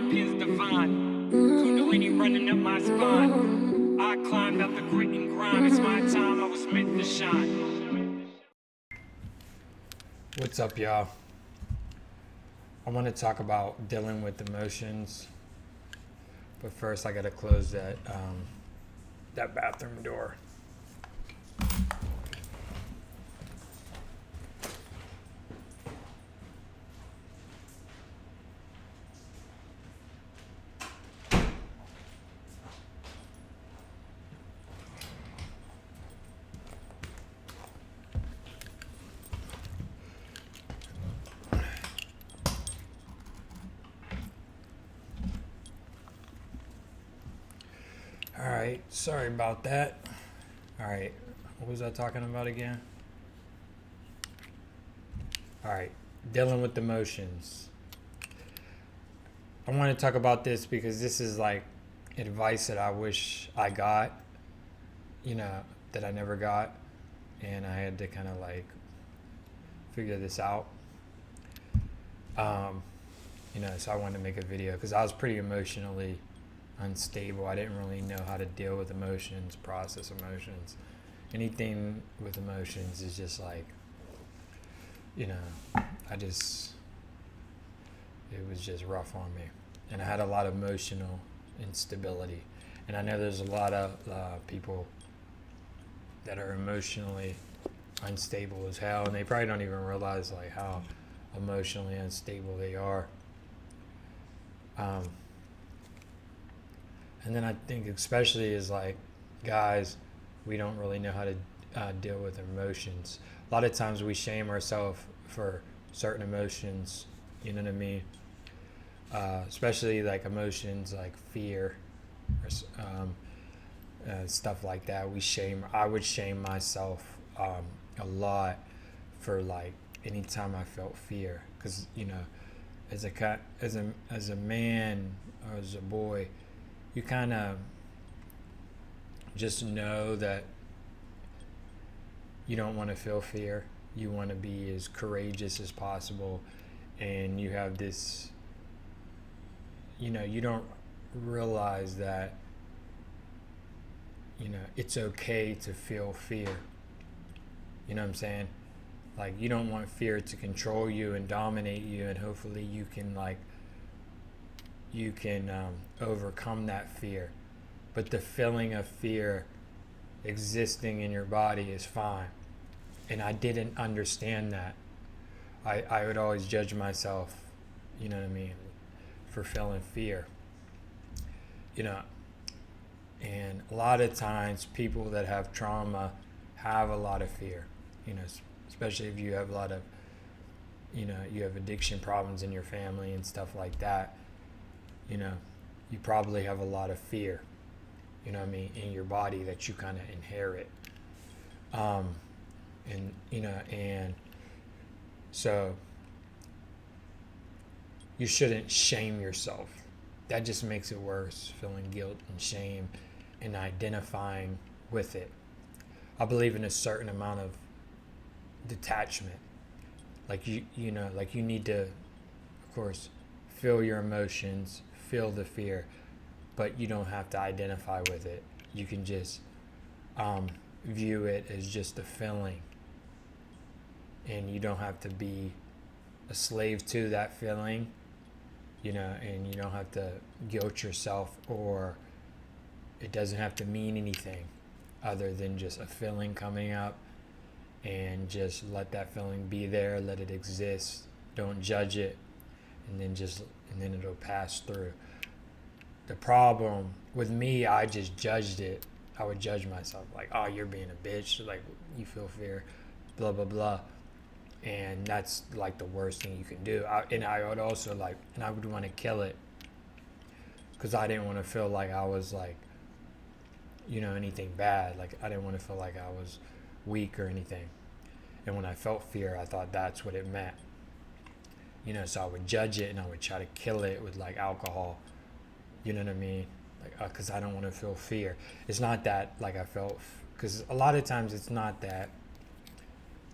my pen's divine. Kundalini running up my spine. I climbed out the grit and grime. It's my time, I was meant to shine. What's up, y'all? I want to talk about dealing with emotions, but first I gotta close that bathroom door. All right, sorry about that. All right, what was I talking about again? All right, dealing with emotions. I want to talk about this because this is like advice that I wish I got, that I never got, and I had to kind of like figure this out. So I wanted to make a video because I was pretty emotionally unstable. I didn't really know how to deal with emotions, process emotions. Anything with emotions is just like, it was just rough on me. And I had a lot of emotional instability. And I know there's a lot of people that are emotionally unstable as hell, and they probably don't even realize like how emotionally unstable they are. And then I think especially as like guys, we don't really know how to deal with emotions. A lot of times we shame ourselves for certain emotions, you know what I mean? Especially like emotions like fear or stuff like that. I would shame myself a lot for like anytime I felt fear, because as a man or as a boy, you kind of just know that you don't want to feel fear. You want to be as courageous as possible, and you have this, you don't realize that, it's okay to feel fear. You know what I'm saying? Like, you don't want fear to control you and dominate you, and hopefully you can overcome that fear. But the feeling of fear existing in your body is fine. And I didn't understand that. I would always judge myself, you know what I mean, for feeling fear. And a lot of times people that have trauma have a lot of fear, especially if you have a lot of, you have addiction problems in your family and stuff like that. You probably have a lot of fear, in your body that you kind of inherit. And so you shouldn't shame yourself. That just makes it worse, feeling guilt and shame and identifying with it. I believe in a certain amount of detachment. Like you need to, of course, feel your emotions, feel the fear, but you don't have to identify with it. You can just view it as just a feeling, and you don't have to be a slave to that feeling, and you don't have to guilt yourself, or it doesn't have to mean anything other than just a feeling coming up, and just let that feeling be there, let it exist, don't judge it, and then it'll pass through. The problem with me, I just judged it. I would judge myself like, oh, you're being a bitch, like you feel fear, blah blah blah. And that's like the worst thing you can do. I would also I would want to kill it, because I didn't want to feel like I was like, anything bad. Like, I didn't want to feel like I was weak or anything. And when I felt fear, I thought that's what it meant. So I would judge it, and I would try to kill it with like alcohol. You know what I mean? Like, because I don't want to feel fear. It's not that like I felt, because a lot of times it's not that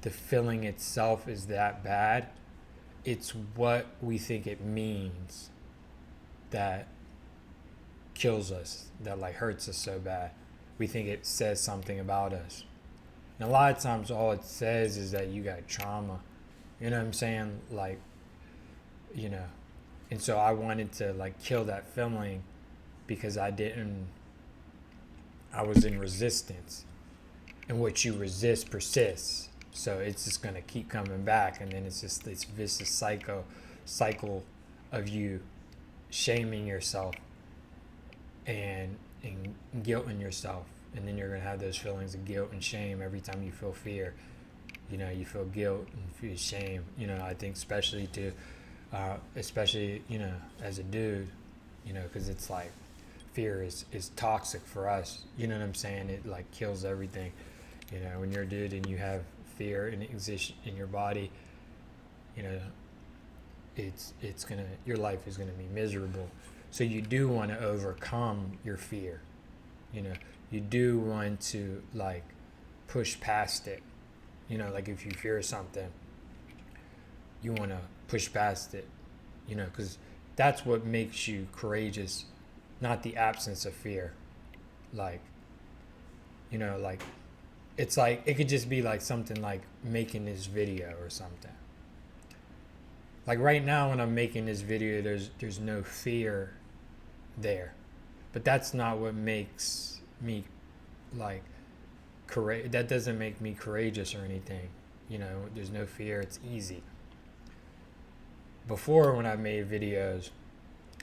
the feeling itself is that bad. It's what we think it means that kills us, that like hurts us so bad. We think it says something about us. And a lot of times all it says is that you got trauma. You know what I'm saying? Like, you know. And so I wanted to like kill that feeling because I was in resistance. And what you resist persists. So it's just gonna keep coming back, and then it's just this vicious cycle of you shaming yourself and guilting yourself, and then you're gonna have those feelings of guilt and shame every time you feel fear. You know, you feel guilt and feel shame. You know, I think especially you know, as a dude, you know, because it's like fear is toxic for us. You know what I'm saying? It like kills everything. You know, when you're a dude and you have fear and it exists in your body, you know, your life is gonna be miserable. So you do want to overcome your fear. You know, you do want to like push past it. You know, like if you fear something, you want to push past it. You know, because that's what makes you courageous, not the absence of fear. Like, you know, like it's like it could just be like something like making this video or something. Like right now when I'm making this video, there's no fear there, but that's not what makes me like that doesn't make me courageous or anything. You know, there's no fear. It's easy. Before, when I made videos,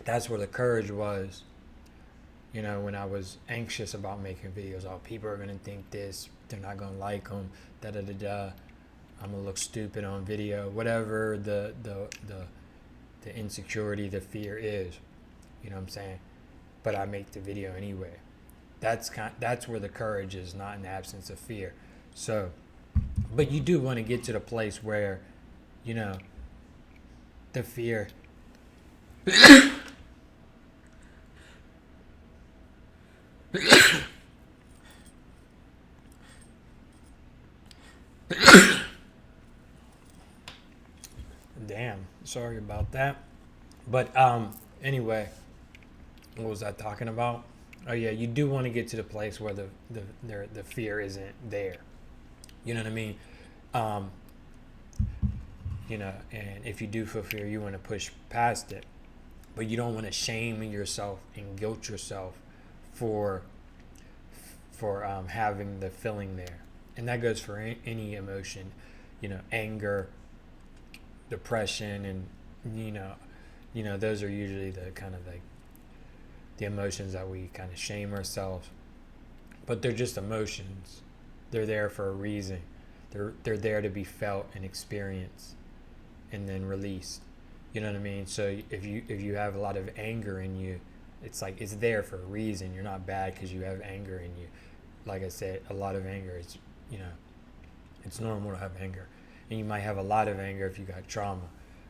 that's where the courage was. You know, when I was anxious about making videos, oh, people are gonna think this, they're not gonna like them, da da da da. I'm gonna look stupid on video, whatever the insecurity, the fear is. You know what I'm saying? But I make the video anyway. That's where the courage is, not in the absence of fear. So, but you do want to get to the place where, you know, the fear. Damn, sorry about that. But anyway, what was I talking about? Oh yeah, you do want to get to the place where the fear isn't there. You know what I mean? You know, and if you do feel fear, you want to push past it, but you don't want to shame yourself and guilt yourself for having the feeling there. And that goes for any emotion, you know, anger, depression, and you know those are usually the kind of like the emotions that we kind of shame ourselves, but they're just emotions. They're there for a reason. They're there to be felt and experienced and then released. You know what I mean? So if you have a lot of anger in you, it's like it's there for a reason. You're not bad because you have anger in you. Like I said, a lot of anger is, you know, it's normal to have anger. And you might have a lot of anger if you got trauma,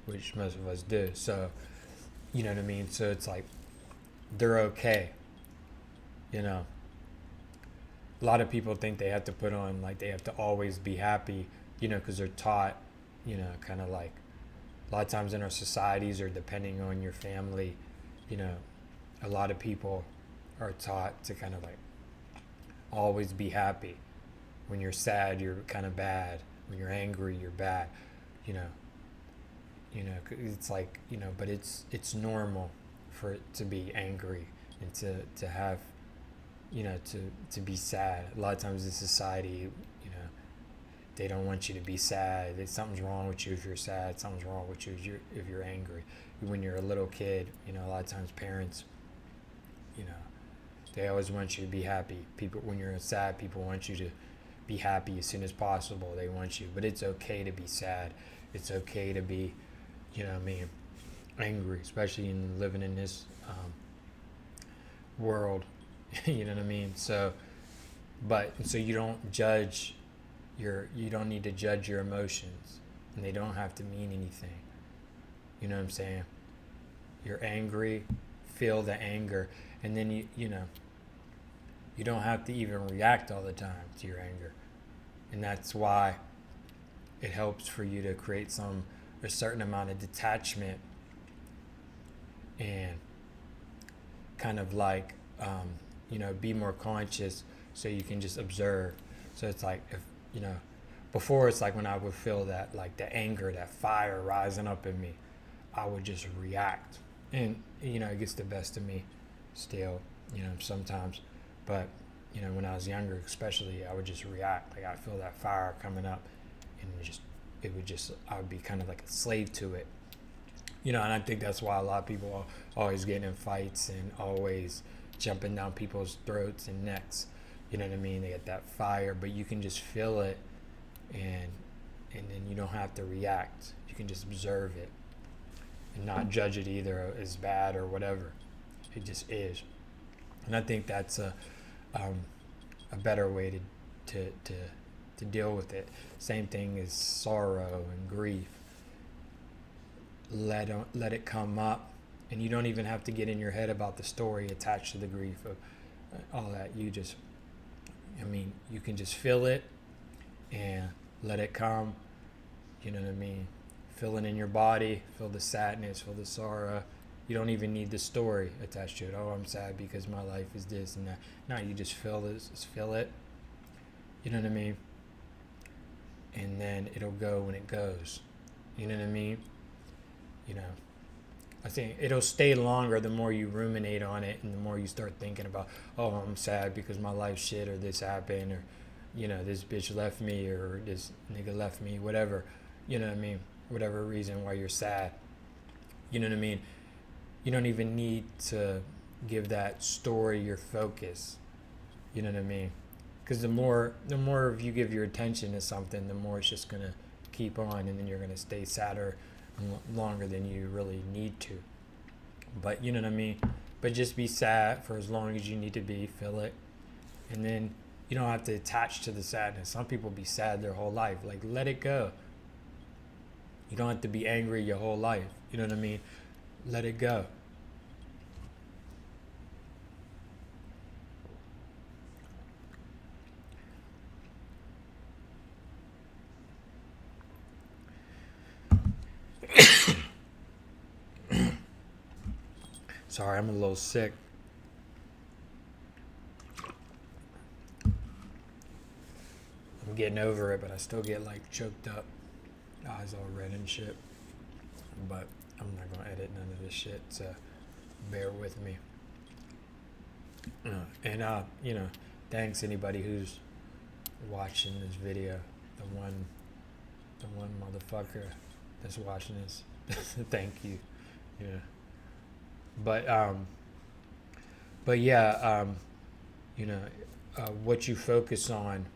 which most of us do. So, you know what I mean? So it's like they're okay. You know, a lot of people think they have to put on, like they have to always be happy, you know, because they're taught, you know, kind of like a lot of times in our societies or depending on your family, you know, a lot of people are taught to kind of like always be happy. When you're sad, you're kind of bad. When you're angry, you're bad. You know, it's like, you know, but it's normal for it to be angry and to have, you know, to be sad. A lot of times in society, you know, they don't want you to be sad. Something's wrong with you if you're sad. Something's wrong with you if you're angry. When you're a little kid, you know, a lot of times parents, you know, they always want you to be happy. People, when you're sad, people want you to be happy as soon as possible. They want you, but it's okay to be sad. It's okay to be, you know what I mean, angry, especially in living in this world. You know what I mean? So you don't judge you don't need to judge your emotions, and they don't have to mean anything. You know what I'm saying? You're angry, feel the anger, and then you know, you don't have to even react all the time to your anger. And that's why it helps for you to create a certain amount of detachment and kind of like be more conscious so you can just observe. So it's like, if before, it's like when I would feel that, like the anger, that fire rising up in me, I would just react, and it gets the best of me still, sometimes. But when I was younger, especially, I would just react. Like I feel that fire coming up, and I would be kind of like a slave to it. And I think that's why a lot of people are always getting in fights and always jumping down people's throats and necks. You know what I mean? They get that fire, but you can just feel it, and then you don't have to react. You can just observe it and not judge it either as bad or whatever. It just is, and I think that's a better way to deal with it. Same thing as sorrow and grief. Let it come up, and you don't even have to get in your head about the story attached to the grief of all that. You can just feel it and let it come. You know what I mean? Feel it in your body, feel the sadness, feel the sorrow. You don't even need the story attached to it. Oh, I'm sad because my life is this and that. No, you just feel this, just feel it. You know what I mean? And then it'll go when it goes. You know what I mean? I think it'll stay longer the more you ruminate on it, and the more you start thinking about, oh, I'm sad because my life's shit, or this happened, or this bitch left me, or this nigga left me, whatever. You know what I mean? Whatever reason why you're sad. You know what I mean? You don't even need to give that story your focus. You know what I mean? Because the more you give your attention to something, the more it's just gonna keep on, and then you're gonna stay sadder longer than you really need to. But you know what I mean? But just be sad for as long as you need to be, feel it, and then you don't have to attach to the sadness. Some people be sad their whole life. Like, let it go. You don't have to be angry your whole life. You know what I mean? Let it go. Sorry, I'm a little sick. I'm getting over it, but I still get like choked up, eyes all red and shit. But I'm not gonna edit none of this shit, so bear with me. Thanks anybody who's watching this video. The one motherfucker that's watching this. Thank you. Yeah. But yeah, what you focus on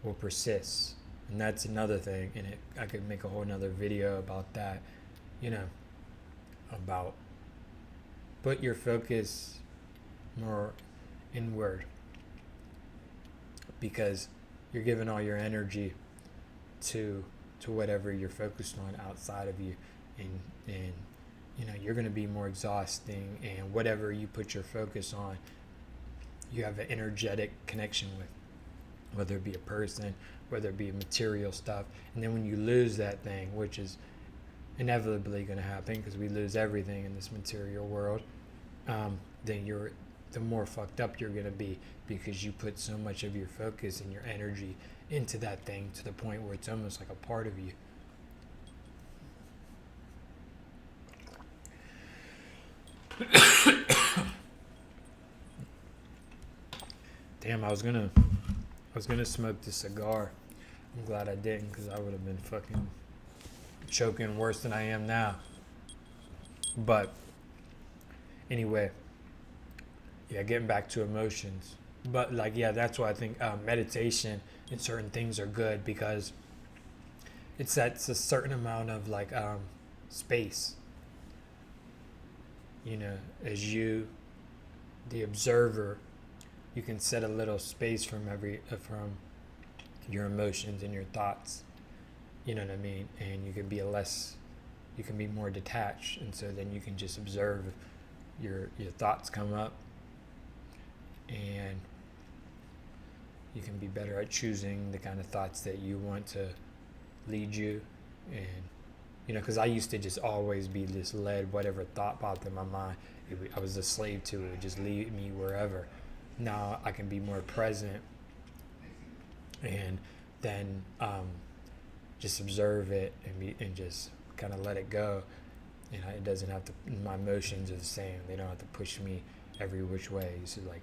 will persist, and that's another thing. And I could make a whole nother video about that. About put your focus more inward, because you're giving all your energy to whatever you're focused on outside of you, and you're going to be more exhausting, and whatever you put your focus on, you have an energetic connection with, whether it be a person, whether it be material stuff. And then when you lose that thing, which is inevitably going to happen because we lose everything in this material world, then the more fucked up you're going to be, because you put so much of your focus and your energy into that thing to the point where it's almost like a part of you. Damn, I was gonna smoke this cigar. I'm glad I didn't, because I would have been fucking choking worse than I am now. But anyway, yeah, getting back to emotions. But that's why I think meditation and certain things are good, because it sets a certain amount of space. As you, the observer, you can set a little space from your emotions and your thoughts. You know what I mean? And you can be more detached, and so then you can just observe your thoughts come up, and you can be better at choosing the kind of thoughts that you want to lead you, and You know, because I used to just always be just led whatever thought popped in my mind. I was a slave to it. It would just lead me wherever. Now I can be more present and then just observe it and just kind of let it go. You know, it doesn't have to. My emotions are the same. They don't have to push me every which way. So like,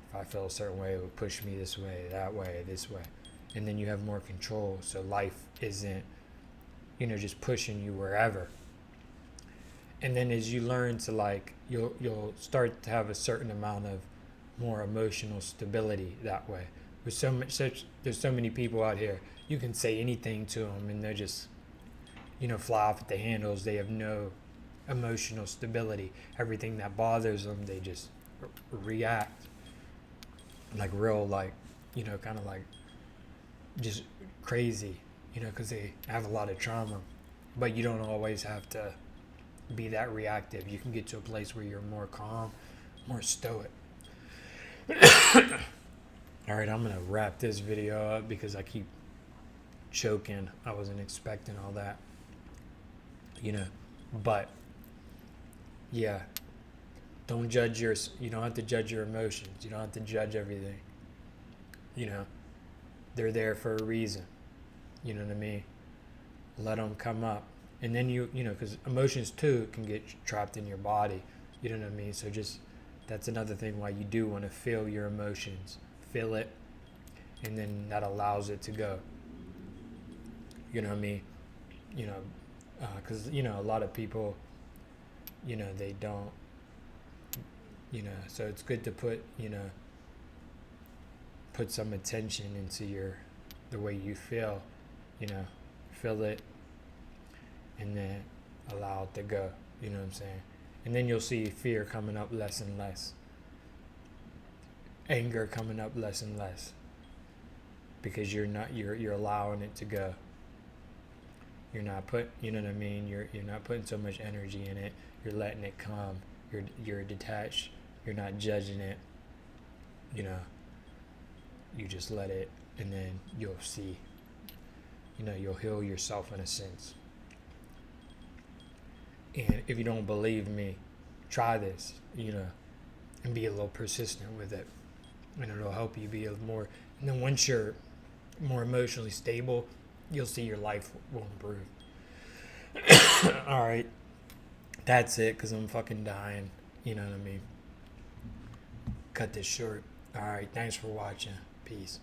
if I feel a certain way, it would push me this way, that way, this way, and then you have more control. So life isn't, you know, just pushing you wherever. And then as you learn to like, you'll start to have a certain amount of more emotional stability that way. There's so many people out here. You can say anything to them, and they're just, you know, fly off at the handles. They have no emotional stability. Everything that bothers them, they just react like real, like, you know, kind of like just crazy, you know, because they have a lot of trauma. But you don't always have to be that reactive. You can get to a place where you're more calm, more stoic. All right, I'm gonna wrap this video up because I keep choking. I wasn't expecting all that, you know. But yeah, don't judge you don't have to judge your emotions. You don't have to judge everything. You know, they're there for a reason. You know what I mean? Let them come up, and then you know, because emotions too can get trapped in your body. You know what I mean? So just, that's another thing why you do want to feel your emotions. Feel it, and then that allows it to go. You know what I mean? You know, because you know, a lot of people, you know, they don't, you know, so it's good to put, you know, put some attention into the way you feel. You know, feel it, and then allow it to go. You know what I'm saying? And then you'll see fear coming up less and less, anger coming up less and less, because you're allowing it to go. You're not you know what I mean? You're not putting so much energy in it. You're letting it come. You're detached. You're not judging it. You know, you just let it, and then you'll see. You know, you'll heal yourself in a sense. And if you don't believe me, try this, you know, and be a little persistent with it. And it'll help you be a more, and then once you're more emotionally stable, you'll see your life will improve. All right. That's it, because I'm fucking dying. You know what I mean? Cut this short. All right. Thanks for watching. Peace.